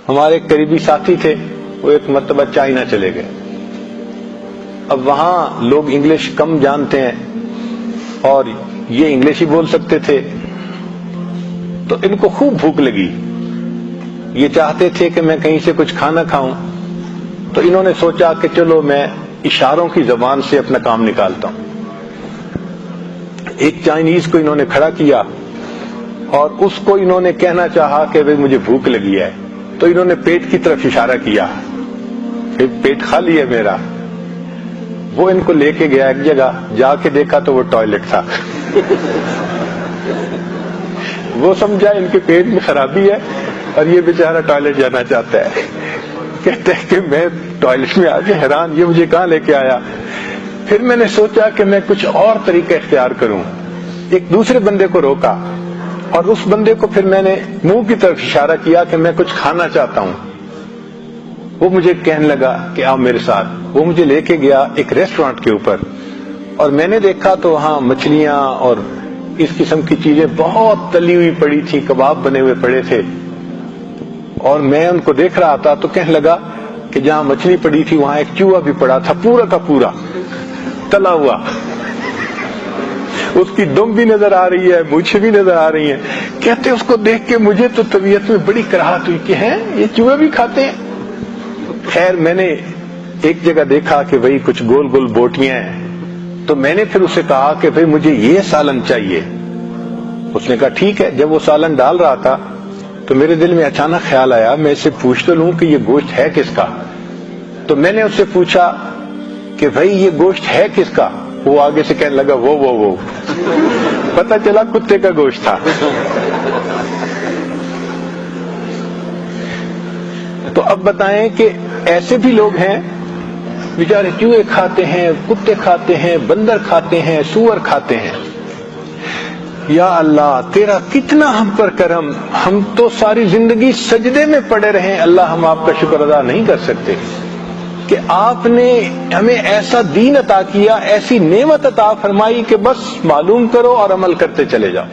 ہمارے ایک قریبی ساتھی تھے، وہ ایک مرتبہ چائنا چلے گئے. اب وہاں لوگ انگلش کم جانتے ہیں اور یہ انگلش ہی بول سکتے تھے، تو ان کو خوب بھوک لگی. یہ چاہتے تھے کہ میں کہیں سے کچھ کھانا کھاؤں، تو انہوں نے سوچا کہ چلو میں اشاروں کی زبان سے اپنا کام نکالتا ہوں. ایک چائنیز کو انہوں نے کھڑا کیا اور اس کو انہوں نے کہنا چاہا کہ بھئی مجھے بھوک لگی ہے، تو انہوں نے پیٹ کی طرف اشارہ کیا کہ پیٹ خالی ہے میرا. وہ ان کو لے کے گیا ایک جگہ، جا کے دیکھا تو وہ ٹوائلٹ تھا. وہ سمجھا ان کے پیٹ میں خرابی ہے اور یہ بیچارہ ٹوائلٹ جانا چاہتا ہے. کہتے ہیں کہ میں ٹوائلٹ میں آ کے حیران، یہ مجھے کہاں لے کے آیا. پھر میں نے سوچا کہ میں کچھ اور طریقہ اختیار کروں. ایک دوسرے بندے کو روکا اور اس بندے کو پھر میں نے منہ کی طرف اشارہ کیا کہ میں کچھ کھانا چاہتا ہوں. وہ مجھے کہنے لگا کہ آؤ میرے ساتھ. وہ مجھے لے کے گیا ایک ریسٹورانٹ کے اوپر، اور میں نے دیکھا تو وہاں مچھلیاں اور اس قسم کی چیزیں بہت تلی ہوئی پڑی تھی، کباب بنے ہوئے پڑے تھے. اور میں ان کو دیکھ رہا تھا تو کہنے لگا کہ جہاں مچھلی پڑی تھی وہاں ایک چوہا بھی پڑا تھا، پورا کا پورا تلا ہوا. اس کی دم بھی نظر آ رہی ہے، مونچھیں بھی نظر آ رہی ہیں. کہتے اس کو دیکھ کے مجھے تو طبیعت میں بڑی کراہت ہوئی کہ ہیں یہ چوہے بھی کھاتے ہیں. خیر میں نے ایک جگہ دیکھا کہ وہی کچھ گول گول بوٹیاں ہیں، تو میں نے پھر اسے کہا کہ بھئی مجھے یہ سالن چاہیے. اس نے کہا ٹھیک ہے. جب وہ سالن ڈال رہا تھا تو میرے دل میں اچانک خیال آیا میں اس سے پوچھ تو لوں کہ یہ گوشت ہے کس کا. تو میں نے اس سے پوچھا کہ بھئی یہ گوشت ہے کس کا. وہ آگے سے کہنے لگا وہ پتہ چلا کتے کا گوشت تھا. تو اب بتائیں کہ ایسے بھی لوگ ہیں بیچارے چوہے کھاتے ہیں، کتے کھاتے ہیں، بندر کھاتے ہیں، سور کھاتے ہیں. یا اللہ تیرا کتنا ہم پر کرم، ہم تو ساری زندگی سجدے میں پڑے رہے. اللہ ہم آپ کا شکر ادا نہیں کر سکتے کہ آپ نے ہمیں ایسا دین عطا کیا، ایسی نعمت عطا فرمائی کہ بس معلوم کرو اور عمل کرتے چلے جاؤ.